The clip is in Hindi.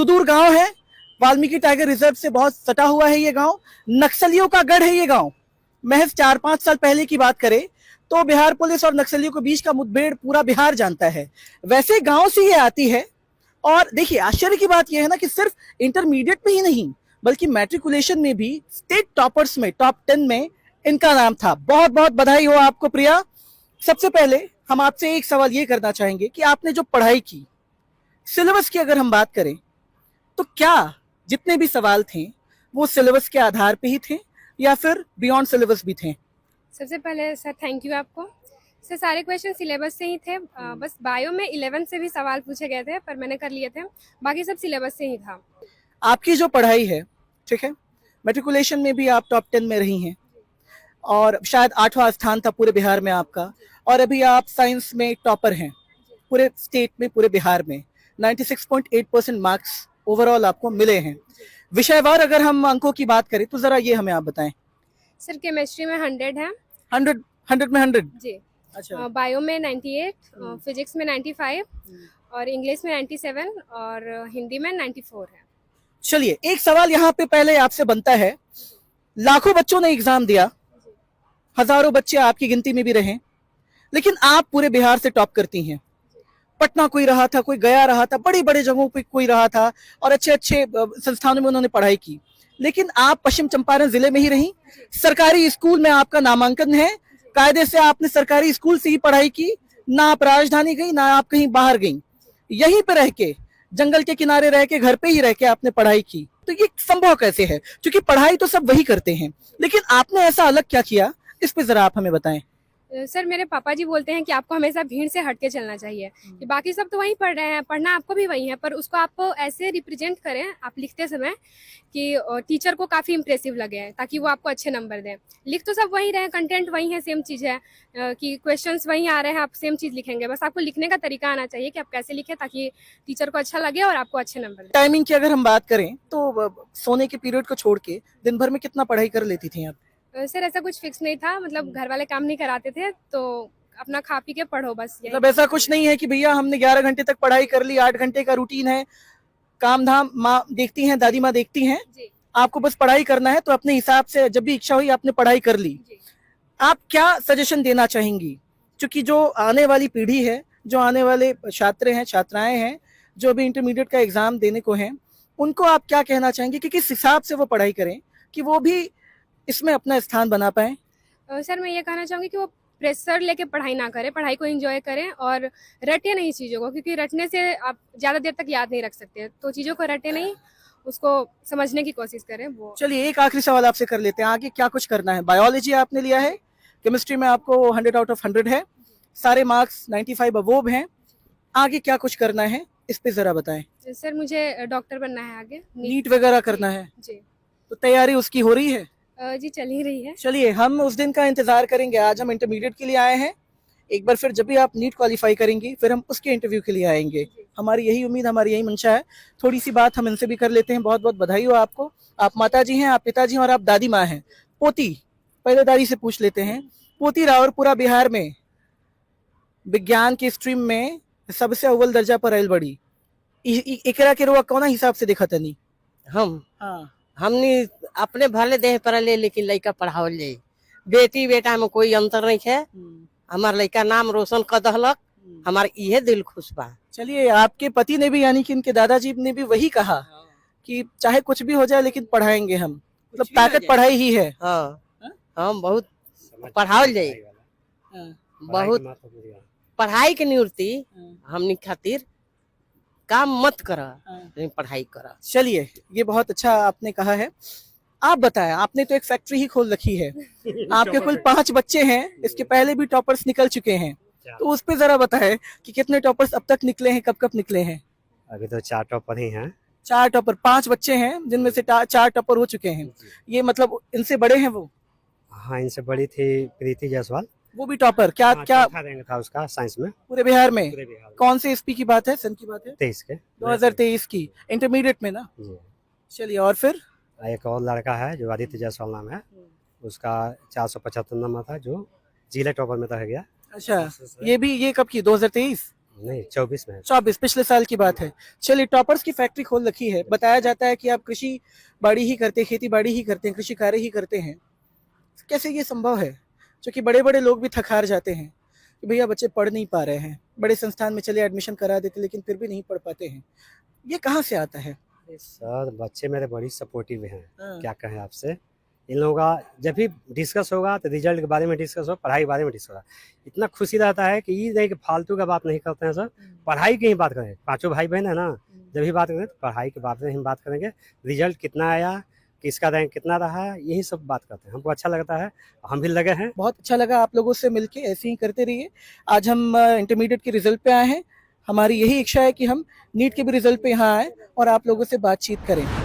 सुदूर गांव है, वाल्मीकि टाइगर रिजर्व से बहुत सटा हुआ है ये गांव। नक्सलियों का गढ़ है ये गांव। महज 4-5 साल पहले की बात करें तो बिहार पुलिस और नक्सलियों के बीच का मुठभेड़ पूरा बिहार जानता है। वैसे गांव से ये आती है। और देखिए आश्चर्य की बात यह है ना कि सिर्फ इंटरमीडिएट में ही नहीं बल्कि मैट्रिकुलेशन में भी स्टेट टॉपर्स में टॉप 10 में इनका नाम था। बहुत बहुत बधाई हो आपको प्रिया। सबसे पहले हम आपसे एक सवाल ये करना चाहेंगे कि आपने जो पढ़ाई की, सिलेबस की अगर हम बात करें तो क्या जितने भी सवाल थे वो सिलेबस के आधार पे ही थे या फिर बियॉन्ड सिलेबस भी थे? सबसे पहले सर थैंक यू आपको। सर सारे क्वेश्चन सिलेबस से ही थे। बस बायो में 11 से भी सवाल पूछे गए थे पर मैंने कर लिए थे, बाकी सब सिलेबस से ही था। आपकी जो पढ़ाई है, ठीक है, मैट्रिकुलेशन में भी आप टॉप 10 में रही हैं और शायद 8वां स्थान था पूरे बिहार में आपका, और अभी आप साइंस में टॉपर हैं पूरे स्टेट में, पूरे बिहार में 96.8% मार्क्स ओवरऑल आपको मिले हैं। विषयवार अगर हम अंकों की बात करें तो जरा ये हमें आप बताएं। सर केमिस्ट्री में 100 है। 100 में 100? जी। अच्छा। बायो में 98, फिजिक्स में 95 और इंग्लिश में 97 और हिंदी में 94 है। चलिए एक सवाल यहाँ पे पहले आपसे बनता है। लाखों बच्चों ने एग्जाम दिया, हजारों बच्चे आपकी गिनती में भी रहे, लेकिन आप पूरे बिहार से टॉप करती हैं। पटना कोई रहा था, कोई गया रहा था, बड़ी बड़ी जगहों पे कोई रहा था और अच्छे अच्छे संस्थानों में उन्होंने पढ़ाई की, लेकिन आप पश्चिम चंपारण जिले में ही रही। सरकारी स्कूल में आपका नामांकन है, कायदे से आपने सरकारी स्कूल से ही पढ़ाई की, ना आप राजधानी गई ना आप कहीं बाहर गई, यहीं पे रह के जंगल के किनारे रह के घर पे ही रह के आपने पढ़ाई की। तो ये संभव कैसे है? क्योंकि पढ़ाई तो सब वही करते हैं, लेकिन आपने ऐसा अलग क्या किया, इस पे जरा आप हमें बताएं। सर मेरे पापा जी बोलते हैं कि आपको हमेशा भीड़ से हटके चलना चाहिए, कि बाकी सब तो वहीं पढ़ रहे हैं, पढ़ना आपको भी वही है, पर उसको आप ऐसे रिप्रेजेंट करें आप लिखते समय कि टीचर को काफ़ी इंप्रेसिव लगे, ताकि वो आपको अच्छे नंबर दें। लिख तो सब वही रहे, कंटेंट वही है, सेम चीज़ है, कि क्वेश्चंस वही आ रहे हैं, आप सेम चीज़ लिखेंगे, बस आपको लिखने का तरीका आना चाहिए कि आप कैसे लिखें ताकि टीचर को अच्छा लगे और आपको अच्छे नंबर दें। टाइमिंग की अगर हम बात करें तो सोने के पीरियड को छोड़ के दिन भर में कितना पढ़ाई कर लेती थी आप? सर ऐसा कुछ फिक्स नहीं था, मतलब घर वाले काम नहीं कराते थे, तो अपना खा पी के पढ़ो बस। मतलब ऐसा कुछ नहीं है कि भैया हमने 11 घंटे तक पढ़ाई कर ली, 8 घंटे का रूटीन है, काम धाम माँ देखती हैं, दादी माँ देखती हैं, आपको बस पढ़ाई करना है तो अपने हिसाब से जब भी इच्छा हुई आपने पढ़ाई कर ली। आप क्या सजेशन देना चाहेंगी, क्योंकि जो आने वाली पीढ़ी है, जो आने वाले छात्र हैं, छात्राएं हैं, जो अभी इंटरमीडिएट का एग्जाम देने को हैं, उनको आप क्या कहना चाहेंगे कि किस हिसाब से वो पढ़ाई करें कि वो भी इसमें अपना स्थान बना पाए? सर मैं ये कहना चाहूँगी कि वो प्रेशर लेके पढ़ाई ना करें, पढ़ाई को एंजॉय करें और रटे नहीं चीज़ों को, क्योंकि रटने से आप ज़्यादा देर तक याद नहीं रख सकते, तो चीज़ों को रटे नहीं, उसको समझने की कोशिश करें। वो चलिए एक आखिरी सवाल आपसे कर लेते हैं, आगे क्या कुछ करना है? बायोलॉजी आपने लिया है, केमिस्ट्री में आपको 100 आउट ऑफ 100 है, सारे मार्क्स 95 अबोव हैं, आगे क्या कुछ करना है इस पे जरा बताएं। सर मुझे डॉक्टर बनना है, आगे नीट वगैरह करना है जी। तो तैयारी उसकी हो रही है? जी चल ही रही है। चलिए हम उस दिन का इंतजार करेंगे। आज हम इंटरमीडिएट के लिए आए हैं, एक बार फिर जब भी आप नीट क्वालिफाई करेंगी फिर हम उसके इंटरव्यू के लिए आएंगे। हमारी यही उम्मीद, हमारी यही मंशा है। थोड़ी सी बात हम इनसे भी कर लेते हैं। बहुत बहुत बधाई हो आपको। आप माता जी हैं, आप पिताजी हैं और आप दादी माँ हैं। पोती, पहले दादी से पूछ लेते हैं। पोती रावरपुरा बिहार में विज्ञान की स्ट्रीम में सबसे अव्वल दर्जा पर आयल बड़ी, एकरा के रुआ कौना हिसाब से देखा तनी? हम हाँ, हमनी अपने भले देह पर ले, लेकिन लड़का पढ़ावल जाए। बेटी बेटा में कोई अंतर नहीं है। हमार लड़का नाम रोशन कर दहलक, हमार इहे दिल खुश बा। चलिए आपके पति ने भी, यानी कि इनके दादाजी ने भी वही कहा कि चाहे कुछ भी हो जाए लेकिन पढ़ाएंगे हम, मतलब ताकत पढ़ाई ही है। हाँ, हम बहुत पढ़ावल जाए, बहुत पढ़ाई के निवृत्ति हमनी खातिर काम मत करा, पढ़ाई करा। चलिए ये बहुत अच्छा आपने कहा है। आप बताएं, आपने तो एक फैक्ट्री ही खोल रखी है, आपके कुल 5 बच्चे हैं, इसके पहले भी टॉपर्स निकल चुके हैं, तो उस पे जरा बताएं कि कितने टॉपर्स अब तक निकले हैं, कब कब निकले हैं? अभी तो 4 टॉपर ही हैं। 4 टॉपर, 5 बच्चे हैं जिनमें से 4 टॉपर हो चुके हैं। ये मतलब इनसे बड़े हैं वो? हाँ, इनसे बड़ी थी प्रीति जायसवाल, वो भी टॉपर? क्या हाँ, क्या चौथा रैंक था उसका साइंस में पूरे बिहार में? पूरे बिहार में। कौन से ईस्वी की बात है, सन की बात है? 23 के 2023 की, इंटरमीडिएट में ना? जी। चलिए और फिर एक और लड़का है जो आदित्य जायसवाल नाम है, उसका 475 नंबर था, जो जिले टॉपर में रह गया। अच्छा, ये कब की, 2023? नहीं 24 में है। 24 पिछले साल की बात है। चलिए, टॉपर्स की फैक्ट्री खोल रखी है। बताया जाता है कि आप कृषि बाड़ी ही करते, खेती बाड़ी ही करते हैं, कृषि कार्य ही करते हैं। कैसे ये संभव है? क्योंकि बड़े बड़े लोग भी थक-हार जाते हैं कि भैया बच्चे पढ़ नहीं पा रहे हैं, बड़े संस्थान में चले एडमिशन करा देते लेकिन फिर भी नहीं पढ़ पाते हैं। ये कहाँ से आता है? सर बच्चे मेरे बड़ी सपोर्टिव हैं, हाँ। क्या कहें आपसे। इन लोगों का जब भी डिस्कस होगा तो रिजल्ट के बारे में डिस्कस होगा, पढ़ाई के बारे में डिस्कस होगा। इतना खुशी रहता है कि ये नहीं कि फालतू का बात नहीं करते हैं सर, पढ़ाई की ही बात करें। पांचों भाई बहन है ना, जब भी बात करें तो पढ़ाई के बारे में हम बात करेंगे। रिजल्ट कितना आया, किसका रैंक कितना रहा, यही सब बात करते हैं। हमको अच्छा लगता है, हम भी लगे हैं। बहुत अच्छा लगा आप लोगों से मिलके, ऐसे ही करते रहिए। आज हम इंटरमीडिएट के रिजल्ट पे आए हैं। हमारी यही इच्छा है कि हम नीट के भी रिजल्ट पे यहाँ आए और आप लोगों से बातचीत करें।